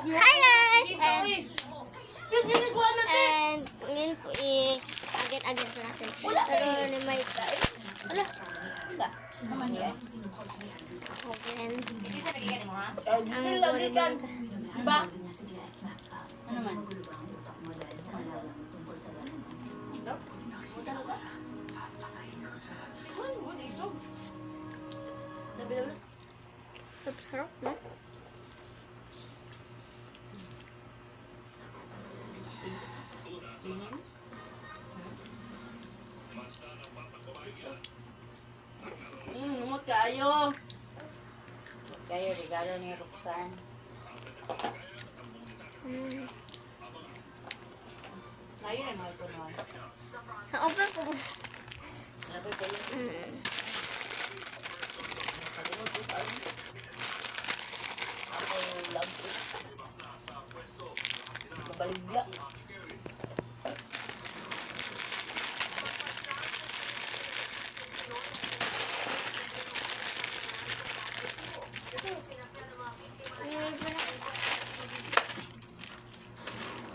Hi guys! And ngayon po is agad-agad na natin. Pero ni Mike. Wala. Naman yan. Okay. Ang lalikan. Diba? Ano man? Subscribe, no? Umot kayo. Kayo, regalo ni Roxanne. Kayo na mga ito naman. Open po. Labi kayo. Ako love it. Mabaligya.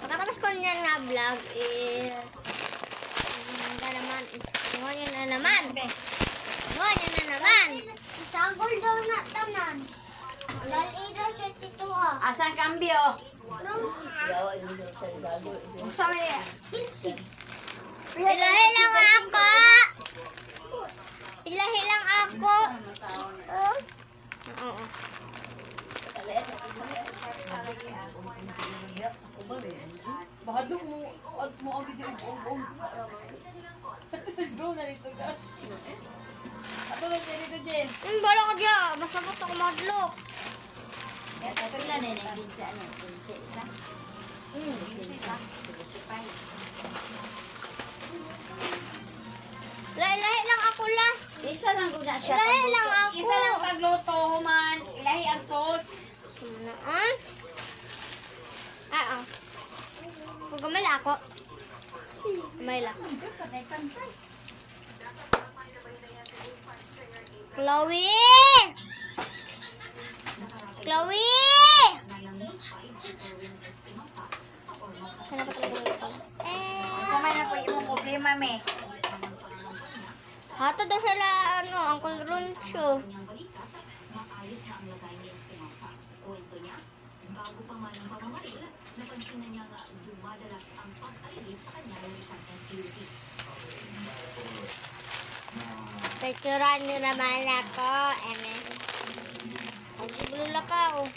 Pagkatapos ko niyan na vlog is ngayon na naman. Sagol daw na tanan. Lalira siya tito ah. Asan kambyo? Sorry. Ilahi lang ako. Ilahi lang ako. Oo. Bahadlo mo ang gising bong. Bro, narito ka. Ato lang narito, Jen. Bala ka dyan. Basta po ito kumadlok. Ilahi lang ako lang. Isa lang ko na siya. Ilahi lang ako. Isa lang pagluto, human. Ilahi ang sauce. Kung gamay ako. Gamay lang. Chloe! Chloe! Sana pa talaga ito? Sama na po yung problema, me. Hato daw sila, Uncle Runcho. Picturean nyo naman ako. Amen. Ang sibulula ka, oh.